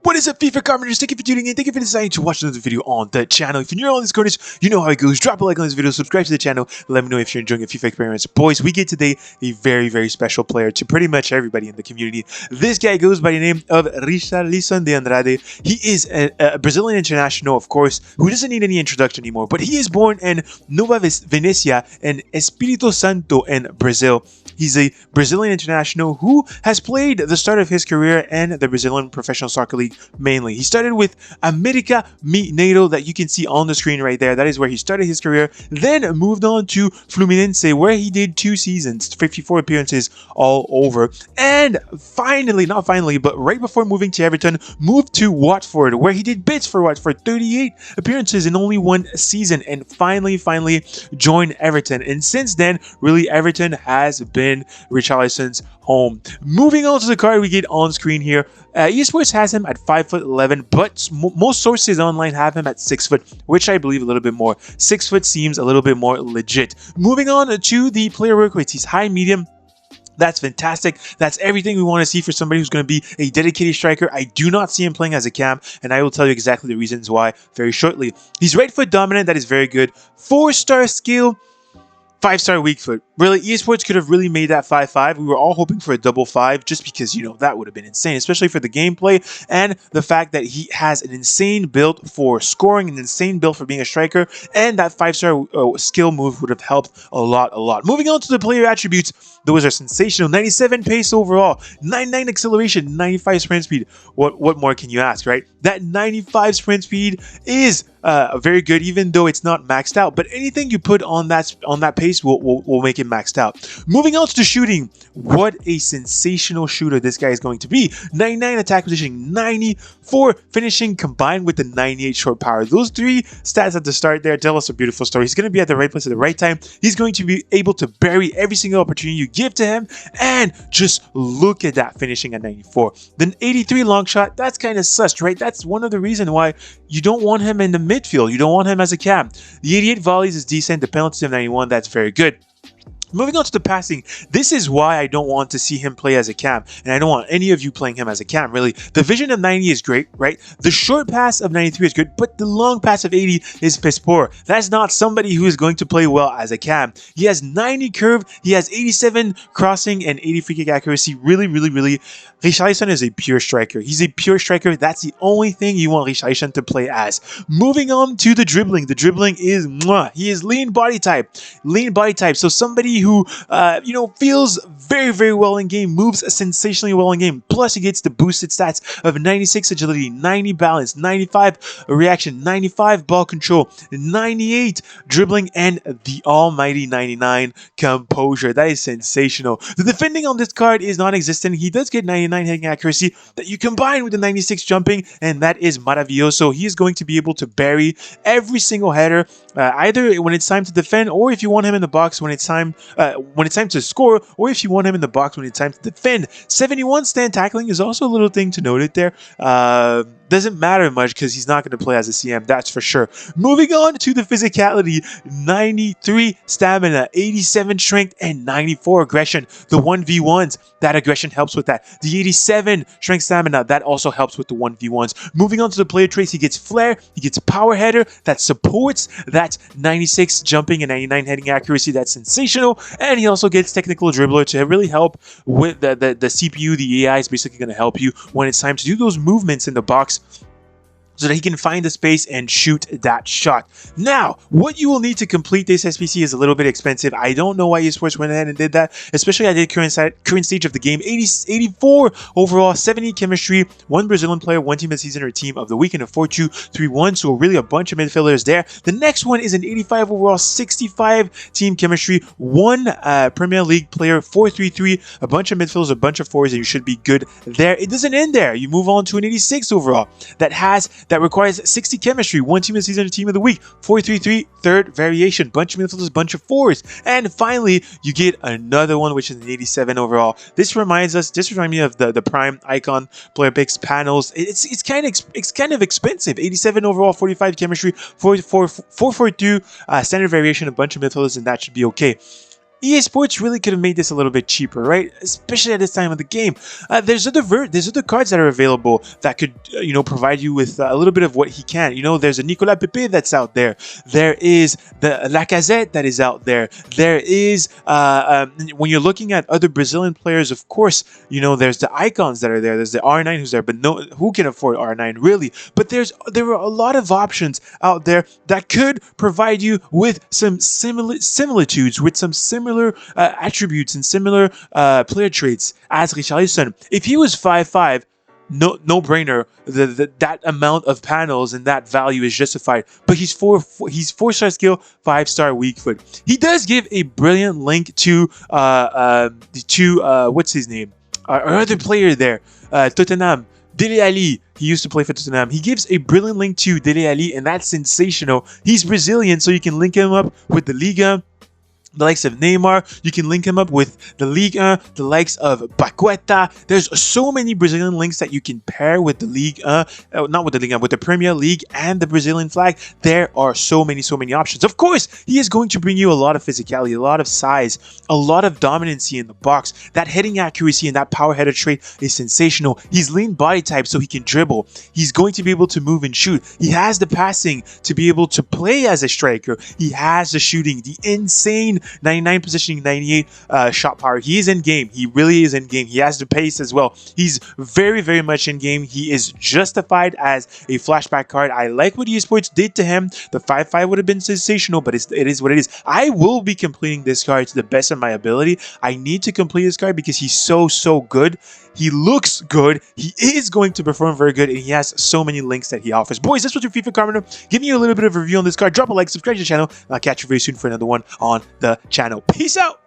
What is up, FIFA Carpenters? Thank you for tuning in. Thank you for deciding to watch another video on the channel. If you're new on this corners, you know how it goes. Drop a like on this video, subscribe to the channel, let me know if you're enjoying a FIFA experience. Boys, we get today a very, very special player to pretty much everybody in the community. This guy goes by the name of Richarlison de Andrade. He is a Brazilian international, of course, who doesn't need any introduction anymore, but he is born in Nova Venecia in Espírito Santo in Brazil. He's a Brazilian international who has played the start of his career in the Brazilian Professional Soccer League mainly. He started with América Mineiro that you can see on the screen right there. That is where he started his career. Then moved on to Fluminense, where he did 2 seasons, 54 appearances all over. And finally, not finally, but right before moving to Everton, moved to Watford, where he did bits for Watford, 38 appearances in only 1 season, and finally joined Everton. And since then, really, Everton has been Richarlison's home. Moving on to the card we get on screen here, eSports has him at 5'11", but most sources online have him at 6 foot, which I believe a little bit more. 6 foot seems a little bit more legit. Moving on to the player work rates, he's high, medium. That's fantastic. That's everything we want to see for somebody who's going to be a dedicated striker. I do not see him playing as a cam, and I will tell you exactly the reasons why very shortly. He's right foot dominant. That is very good. 4-star skill. 5-star weak foot. Really, eSports could have really made that 5-5. We were all hoping for a double 5 just because, you know, that would have been insane, especially for the gameplay and the fact that he has an insane build for scoring, an insane build for being a striker, and that 5-star skill move would have helped a lot. Moving on to the player attributes, those are sensational. 97 pace overall, 99 acceleration, 95 sprint speed. What more can you ask, right? That 95 sprint speed is very good, even though it's not maxed out. But anything you put on that pace will make it maxed out. Moving on to the shooting, what a sensational shooter this guy is going to be. 99 attack positioning, 94 finishing, combined with the 98 short power. Those 3 stats at the start there tell us a beautiful story. He's going to be at the right place at the right time. He's going to be able to bury every single opportunity you give to him, and just look at that finishing at 94. Then 83 long shot, that's kind of sus, right? That's one of the reasons why you don't want him in the midfield. You don't want him as a cam. The 88 volleys is decent. The penalties of 91, that's very good. Moving on to the passing, this is why I don't want to see him play as a cam, and I don't want any of you playing him as a cam, really. The vision of 90 is great, right? The short pass of 93 is good, but the long pass of 80 is piss poor. That's not somebody who is going to play well as a cam. He has 90 curve, he has 87 crossing, and 80 free kick accuracy. Really, Richarlison is a pure striker. He's a pure striker. That's the only thing you want Richarlison to play as. Moving on to the dribbling. The dribbling is mwah. He is lean body type. So somebody who feels very well in game, moves sensationally well in game. Plus he gets the boosted stats of 96 agility, 90 balance, 95 reaction, 95 ball control, 98 dribbling, and the almighty 99 composure. That is sensational. The defending on this card is non-existent. He does get 99 heading accuracy that you combine with the 96 jumping, and that is maravilloso. He is going to be able to bury every single header, either when it's time to defend, or if you want him in the box when it's time to score, or if you want him in the box when it's time to defend. 71 stand tackling is also a little thing to note it there. Doesn't matter much because he's not going to play as a CM, that's for sure. Moving on to the physicality, 93 stamina, 87 strength, and 94 aggression. The 1v1s, that aggression helps with that. The 87 strength stamina, that also helps with the 1v1s. Moving on to the player traits, he gets flair, he gets power header, that supports that 96 jumping and 99 heading accuracy, that's sensational. And he also gets technical dribbler to really help with the CPU. The AI is basically going to help you when it's time to do those movements in the box, so that he can find the space and shoot that shot. Now, what you will need to complete this SPC is a little bit expensive. I don't know why eSports went ahead and did that, especially I did current stage of the game. 84 overall, 70 chemistry, 1 Brazilian player, 1 team of the season or team of the week, and a 4-2-3-1, so really a bunch of midfielders there. The next one is an 85 overall, 65 team chemistry, 1 Premier League player, 4-3-3, a bunch of midfielders, a bunch of forwards, and you should be good there. It doesn't end there. You move on to an 86 overall that requires 60 chemistry, 1 team of the season, a team of the week, 4-3-3, third variation, bunch of midfielders, bunch of forwards, and finally you get another one which is an 87 overall. This reminds me of the Prime Icon player picks panels. It's kind of expensive. 87 overall, 45 chemistry, 4-4-2 standard variation, a bunch of midfielders, and that should be okay. EA Sports really could have made this a little bit cheaper, right? Especially at this time of the game. There's other cards that are available that could, provide you with a little bit of what he can. There's a Nicolas Pepe that's out there. There is the Lacazette that is out there. There is, when you're looking at other Brazilian players, of course, there's the icons that are there. There's the R9 who's there, but who can afford R9 really? But there are a lot of options out there that could provide you with some similitudes, with some similar attributes and similar player traits as Richarlison. If he was 5'5", no brainer. That amount of panels and that value is justified. But he's 4-star skill, 5-star weak foot. He does give a brilliant link to what's his name? Our other player there, Tottenham. Dele Alli, he used to play for Tottenham. He gives a brilliant link to Dele Alli, and that's sensational. He's Brazilian, so you can link him up with the Liga, the likes of Neymar. You can link him up with the Ligue 1, the likes of Paqueta. There's so many Brazilian links that you can pair with the Ligue 1, not with the Ligue 1, with the Premier League and the Brazilian flag. There are so many options. Of course, he is going to bring you a lot of physicality, a lot of size, a lot of dominancy in the box. That heading accuracy and that power header trait is sensational. He's lean body type, so he can dribble. He's going to be able to move and shoot. He has the passing to be able to play as a striker. He has the shooting, the insane 99 positioning, 98 shot power. He is in game. He really is in game. He has the pace as well. He's very much in game. He is justified as a flashback card. I like what EA Sports did to him. The 5/5 would have been sensational, but it is what it is. I will be completing this card to the best of my ability. I need to complete this card because he's so good. He looks good. He is going to perform very good, and he has so many links that he offers. Boys, this was your FIFA card review. Giving you a little bit of a review on this card. Drop a like, subscribe to the channel, and I'll catch you very soon for another one on the channel. Peace out.